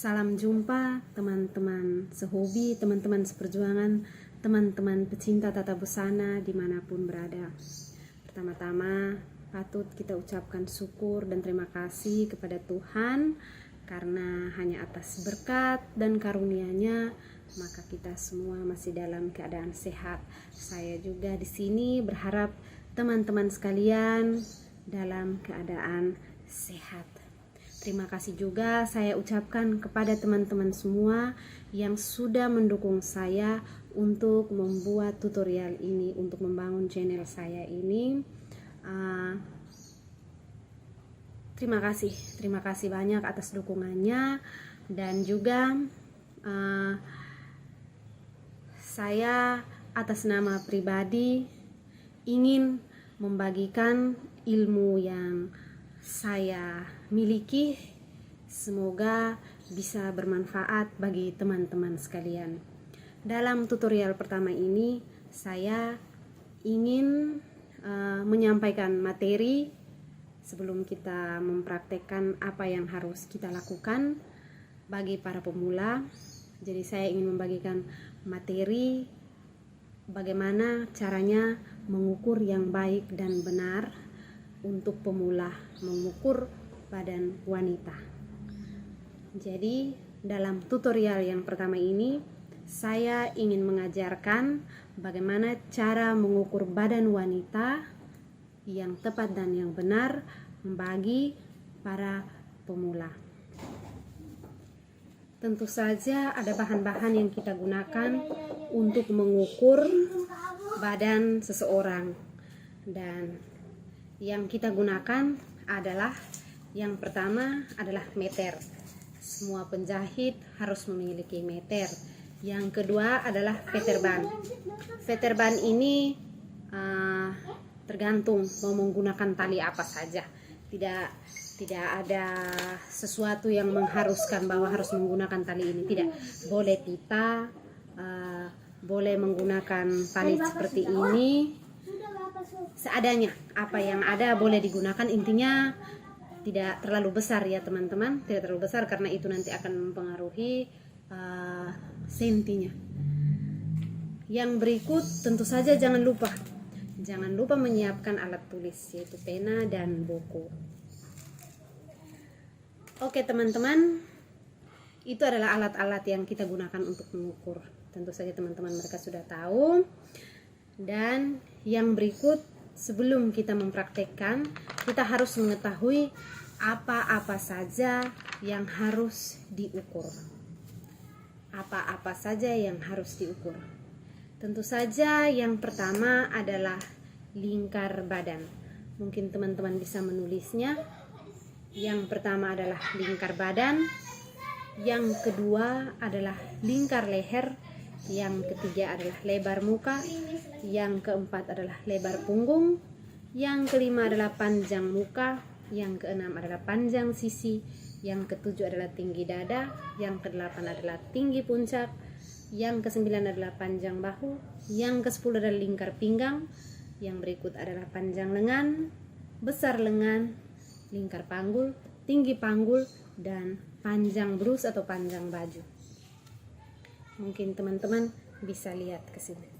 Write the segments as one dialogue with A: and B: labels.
A: Salam jumpa teman-teman sehobi, teman-teman seperjuangan, teman-teman pecinta tata busana dimanapun berada. Pertama-tama patut kita ucapkan syukur dan terima kasih kepada Tuhan karena hanya atas berkat dan karunia-Nya maka kita semua masih dalam keadaan sehat. Saya juga di sini berharap teman-teman sekalian dalam keadaan sehat. Terima kasih juga saya ucapkan kepada teman-teman semua yang sudah mendukung saya untuk membuat tutorial ini, untuk membangun channel saya ini. Terima kasih banyak atas dukungannya. Dan juga saya atas nama pribadi ingin membagikan ilmu yang saya miliki, semoga bisa bermanfaat bagi teman-teman sekalian. Dalam tutorial pertama ini saya ingin menyampaikan materi sebelum kita mempraktekkan apa yang harus kita lakukan bagi para pemula. Jadi saya ingin membagikan materi bagaimana caranya mengukur yang baik dan benar untuk pemula mengukur badan wanita. Jadi dalam tutorial yang pertama ini saya ingin mengajarkan bagaimana cara mengukur badan wanita yang tepat dan yang benar bagi para pemula. Tentu saja ada bahan-bahan yang kita gunakan untuk mengukur badan seseorang, dan yang kita gunakan adalah yang pertama adalah meter. Semua penjahit harus memiliki meter. Yang kedua adalah veterban. Veterban ini tergantung mau menggunakan tali apa saja. Tidak ada sesuatu yang mengharuskan bahwa harus menggunakan tali ini. Tidak, boleh pita, boleh menggunakan tali seperti ini. Seadanya, apa yang ada boleh digunakan, intinya tidak terlalu besar ya teman-teman, tidak terlalu besar karena itu nanti akan mempengaruhi sentinya. Yang berikut tentu saja jangan lupa menyiapkan alat tulis yaitu pena dan buku. Oke teman-teman, itu adalah alat-alat yang kita gunakan untuk mengukur. Tentu saja teman-teman mereka sudah tahu. Dan yang berikut, sebelum kita mempraktekkan, kita harus mengetahui apa-apa saja yang harus diukur. Apa-apa saja yang harus diukur. Tentu saja yang pertama adalah lingkar badan. Mungkin teman-teman bisa menulisnya. Yang pertama adalah lingkar badan. Yang kedua adalah lingkar leher. Yang ketiga adalah lebar muka. Yang keempat adalah lebar punggung. Yang kelima adalah panjang muka. Yang keenam adalah panjang sisi. Yang ketujuh adalah tinggi dada. Yang kedelapan adalah tinggi puncak. Yang kesembilan adalah panjang bahu. Yang kesepuluh adalah lingkar pinggang. Yang berikut adalah panjang lengan, besar lengan, lingkar panggul, tinggi panggul, dan panjang blus atau panjang baju. Mungkin teman-teman bisa lihat ke sini.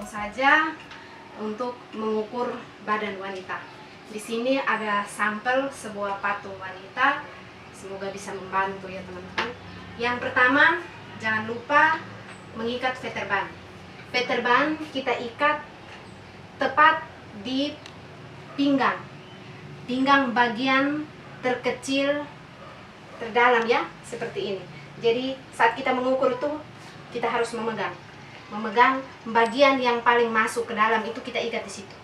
A: Saja untuk mengukur badan wanita. Di sini ada sampel sebuah patung wanita. Semoga bisa membantu ya teman-teman. Yang pertama, jangan lupa mengikat veterban. Veterban kita ikat tepat di pinggang. Pinggang bagian terkecil terdalam ya, seperti ini. Jadi saat kita mengukur itu kita harus memegang. memegang bagian yang paling masuk ke dalam, itu kita ikat di situ.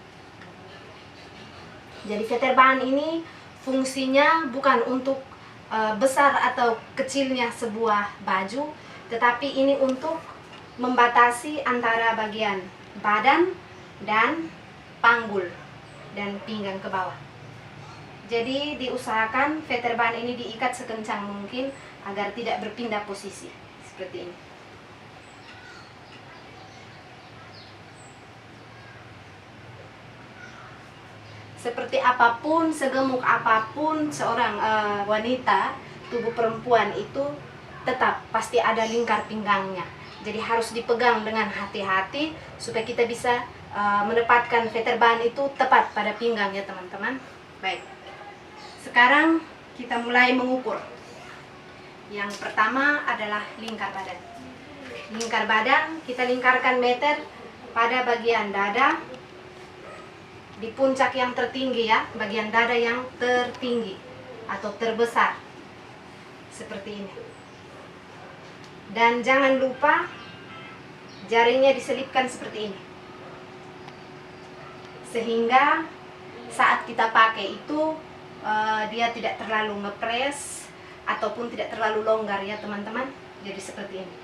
A: Jadi veterbaan ini fungsinya bukan untuk besar atau kecilnya sebuah baju, tetapi ini untuk membatasi antara bagian badan dan panggul dan pinggang ke bawah. Jadi diusahakan veterbaan ini diikat sekencang mungkin agar tidak berpindah posisi seperti ini. Seperti apapun, segemuk apapun seorang wanita, tubuh perempuan itu tetap pasti ada lingkar pinggangnya. Jadi harus dipegang dengan hati-hati supaya kita bisa menempatkan veterbaan itu tepat pada pinggang ya teman-teman. Baik. Sekarang kita mulai mengukur. Yang pertama adalah lingkar badan. Lingkar badan kita lingkarkan meter pada bagian dada, di puncak yang tertinggi ya, bagian dada yang tertinggi atau terbesar seperti ini. Dan jangan lupa jaringnya diselipkan seperti ini, sehingga saat kita pakai itu dia tidak terlalu ngepres ataupun tidak terlalu longgar ya teman-teman. Jadi seperti ini.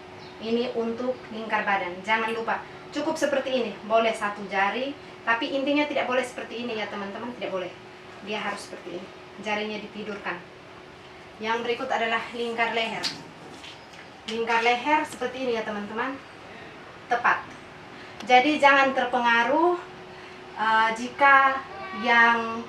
A: Ini untuk lingkar badan. Jangan lupa, cukup seperti ini. Boleh satu jari, tapi intinya tidak boleh seperti ini ya teman-teman. Tidak boleh. Dia harus seperti ini. Jarinya ditidurkan. Yang berikut adalah lingkar leher. Lingkar leher seperti ini ya teman-teman. Tepat. Jadi jangan terpengaruh jika yang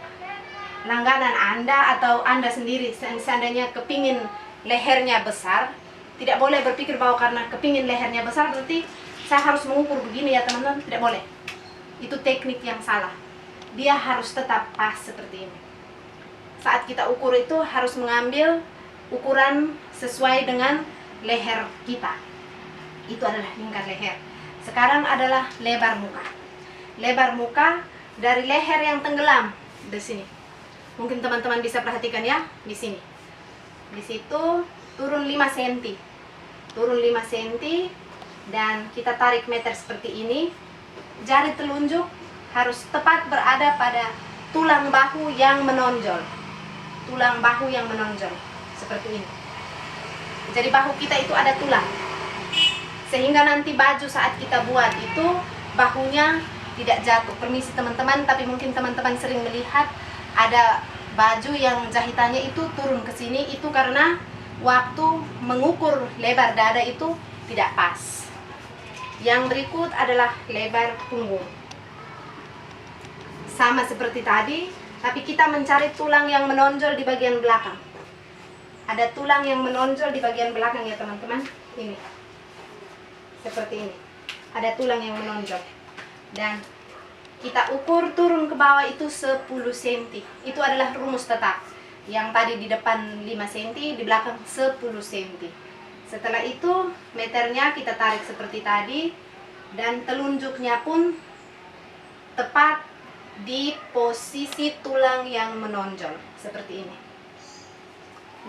A: langganan Anda atau Anda sendiri seandainya kepingin lehernya besar, tidak boleh berpikir bahwa karena kepingin lehernya besar berarti saya harus mengukur begini ya teman-teman. Tidak boleh. Itu teknik yang salah. Dia harus tetap pas seperti ini. Saat kita ukur itu harus mengambil ukuran sesuai dengan leher kita. Itu adalah lingkar leher. Sekarang adalah lebar muka. Lebar muka dari leher yang tenggelam di sini. Mungkin teman-teman bisa perhatikan ya, di sini. Di situ turun 5 cm. Turun 5 cm dan kita tarik meter seperti ini. Jari telunjuk harus tepat berada pada tulang bahu yang menonjol. Tulang bahu yang menonjol seperti ini. Jadi bahu kita itu ada tulang. Sehingga nanti baju saat kita buat itu bahunya tidak jatuh. Permisi teman-teman, tapi mungkin teman-teman sering melihat ada baju yang jahitannya itu turun ke sini, itu karena waktu mengukur lebar dada itu tidak pas. Yang berikut adalah lebar punggung. Sama seperti tadi, tapi kita mencari tulang yang menonjol di bagian belakang. Ada tulang yang menonjol di bagian belakang ya teman-teman. Ini. Seperti ini. Ada tulang yang menonjol. Dan kita ukur turun ke bawah itu 10 cm. Itu adalah rumus tetap. Yang tadi di depan 5 cm, di belakang 10 cm. Setelah itu meternya kita tarik seperti tadi. Dan telunjuknya pun tepat di posisi tulang yang menonjol. Seperti ini.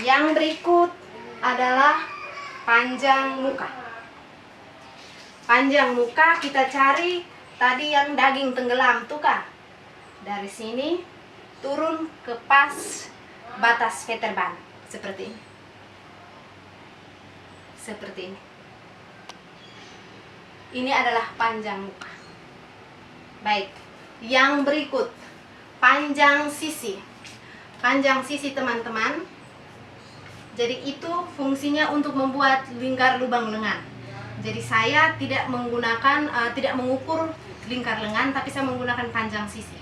A: Yang berikut adalah panjang muka. Panjang muka kita cari tadi yang daging tenggelam tuh kan, dari sini turun ke pas batas veterbaan seperti ini. Seperti ini. Ini adalah panjang muka. Baik. Yang berikut panjang sisi. Panjang sisi teman-teman. Jadi itu fungsinya untuk membuat lingkar lubang lengan. Jadi saya tidak menggunakan tidak mengukur lingkar lengan, tapi saya menggunakan panjang sisi.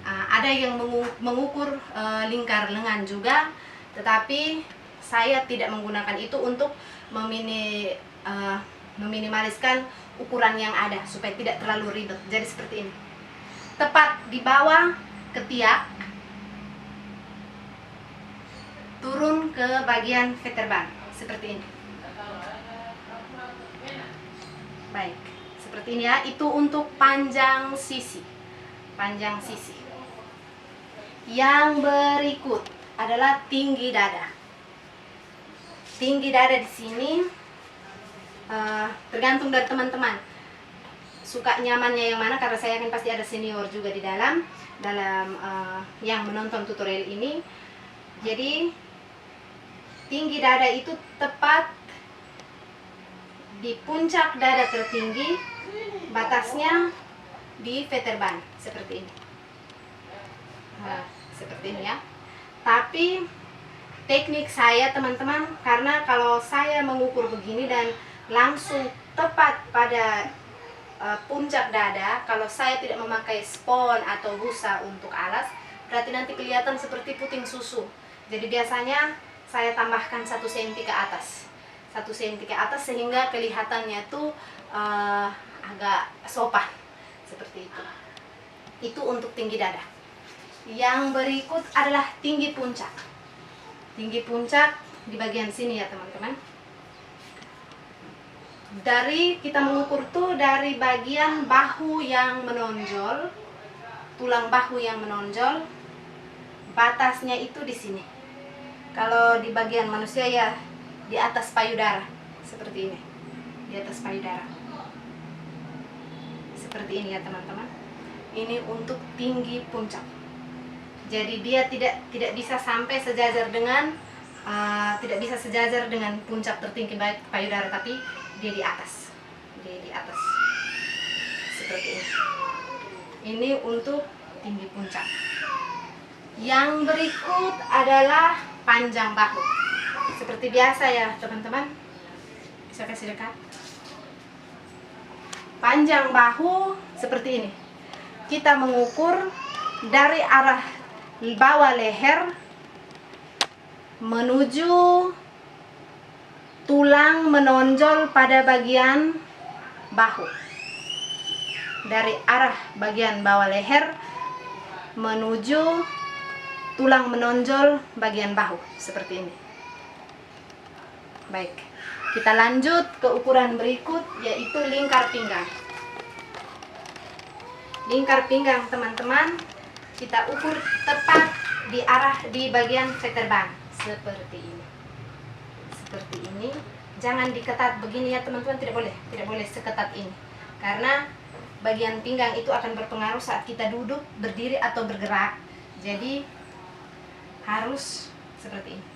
A: Ada yang mengukur lingkar lengan juga, tetapi saya tidak menggunakan itu untuk meminimaliskan ukuran yang ada supaya tidak terlalu ribet. Jadi seperti ini. Tepat di bawah ketiak, turun ke bagian veterbaan seperti ini. Baik, seperti ini ya. Itu untuk panjang sisi. Panjang sisi. Yang berikut adalah tinggi dada. Tinggi dada di sini tergantung dari teman-teman. suka nyamannya yang mana, karena saya yakin pasti ada senior juga di dalam yang menonton tutorial ini. Jadi tinggi dada itu tepat di puncak dada tertinggi, batasnya di Veterband seperti ini. Nah, seperti ini ya. Tapi teknik saya teman-teman, karena kalau saya mengukur begini dan langsung tepat pada puncak dada, kalau saya tidak memakai spon atau busa untuk alas, berarti nanti kelihatan seperti puting susu. Jadi biasanya saya tambahkan 1 cm ke atas, 1 cm ke atas, sehingga kelihatannya tuh agak sopan seperti itu. Itu untuk tinggi dada. Yang berikut adalah tinggi puncak. Tinggi puncak di bagian sini ya teman-teman. Dari kita mengukur tuh dari bagian bahu yang menonjol, tulang bahu yang menonjol, batasnya itu di sini. Kalau di bagian manusia ya di atas payudara, seperti ini, di atas payudara, seperti ini ya teman-teman. Ini untuk tinggi puncak. Jadi dia tidak bisa sampai sejajar dengan tidak bisa sejajar dengan puncak tertinggi payudara, tapi dia di atas, seperti ini. Ini untuk tinggi puncak. Yang berikut adalah panjang bahu. Seperti biasa ya teman-teman, bisa kasih dekat. Panjang bahu seperti ini. Kita mengukur dari arah bawah leher menuju tulang menonjol pada bagian bahu. Dari arah bagian bawah leher menuju tulang menonjol bagian bahu, seperti ini. Baik, kita lanjut ke ukuran berikut, yaitu lingkar pinggang. Lingkar pinggang teman-teman, kita ukur tepat di bagian Veterband, seperti ini. Seperti ini. Jangan diketat begini ya teman-teman, tidak boleh seketat ini, karena bagian pinggang itu akan berpengaruh saat kita duduk, berdiri atau bergerak. Jadi harus seperti ini,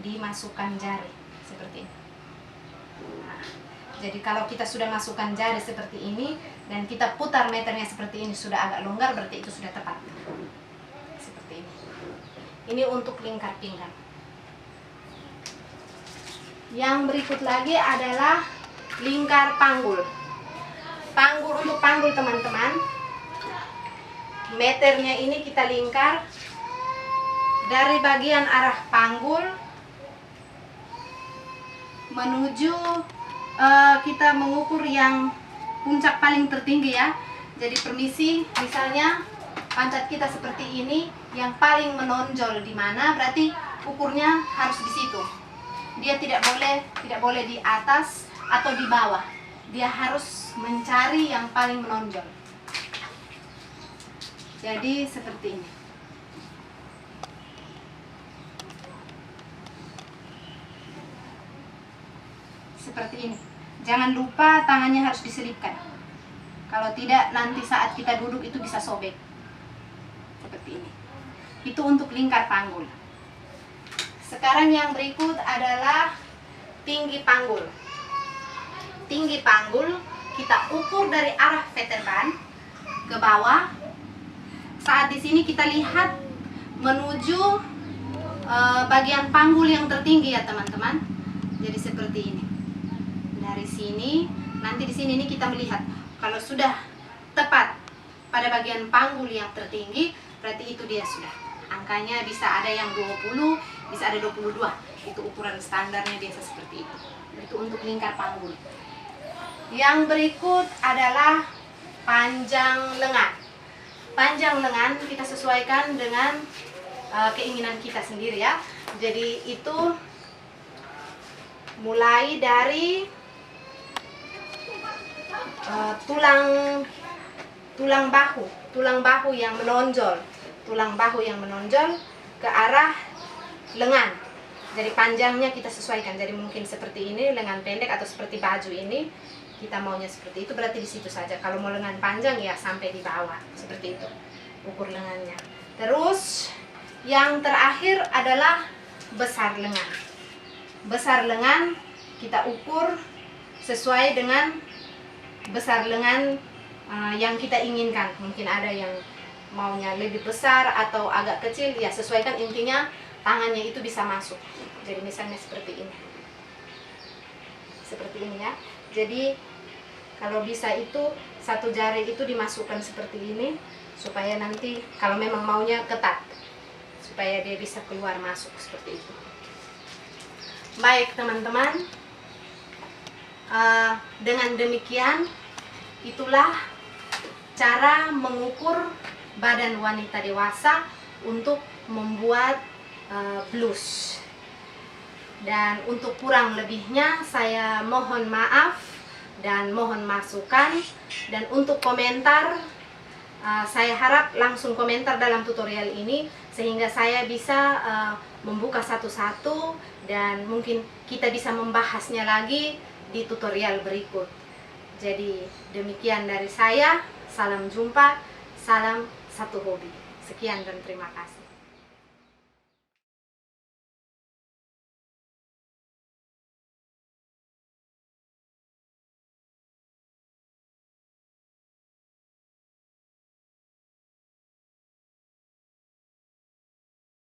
A: dimasukkan jari seperti ini. Nah, jadi kalau kita sudah masukkan jari seperti ini dan kita putar meternya seperti ini, sudah agak longgar, berarti itu sudah tepat. Seperti ini. Ini untuk lingkar pinggang. Yang berikut lagi adalah lingkar panggul. Untuk panggul teman-teman, meternya ini kita lingkar dari bagian arah panggul menuju kita mengukur yang puncak paling tertinggi ya. Jadi permisi, misalnya pantat kita seperti ini, yang paling menonjol di mana, berarti ukurnya harus di situ. Dia tidak boleh di atas atau di bawah. Dia harus mencari yang paling menonjol. Jadi seperti ini. Seperti ini. Jangan lupa tangannya harus diselipkan. Kalau tidak, nanti saat kita duduk itu bisa sobek. Seperti ini. Itu untuk lingkar panggul. Sekarang yang berikut adalah tinggi panggul. Tinggi panggul kita ukur dari arah Veterband ke bawah. Saat di sini kita lihat menuju bagian panggul yang tertinggi ya teman-teman. Jadi seperti ini. Dari sini, nanti di sini ini kita melihat kalau sudah tepat pada bagian panggul yang tertinggi, berarti itu dia sudah. Angkanya bisa ada yang 20, bisa ada 22. Itu ukuran standarnya biasa seperti itu. Itu untuk lingkar panggul. Yang berikut adalah panjang lengan. Panjang lengan kita sesuaikan dengan keinginan kita sendiri ya. Jadi itu mulai dari tulang bahu yang menonjol, ke arah lengan. Jadi panjangnya kita sesuaikan. Jadi mungkin seperti ini, lengan pendek, atau seperti baju ini, kita maunya seperti itu, berarti di situ saja. Kalau mau lengan panjang ya sampai di bawah, seperti itu ukur lengannya. Terus yang terakhir adalah besar lengan. Besar lengan kita ukur sesuai dengan besar lengan yang kita inginkan. Mungkin ada yang maunya lebih besar atau agak kecil, ya sesuaikan, intinya tangannya itu bisa masuk. Jadi misalnya seperti ini, seperti ini ya. Jadi kalau bisa itu satu jari itu dimasukkan seperti ini, supaya nanti kalau memang maunya ketat, supaya dia bisa keluar masuk seperti itu. Baik teman-teman, dengan demikian itulah cara mengukur badan wanita dewasa untuk membuat blus. Dan untuk kurang lebihnya saya mohon maaf dan mohon masukan. Dan untuk komentar, saya harap langsung komentar dalam tutorial ini, sehingga saya bisa membuka satu-satu dan mungkin kita bisa membahasnya lagi di tutorial berikut. Jadi demikian dari saya, salam jumpa, salam satu hobi. Sekian dan terima kasih.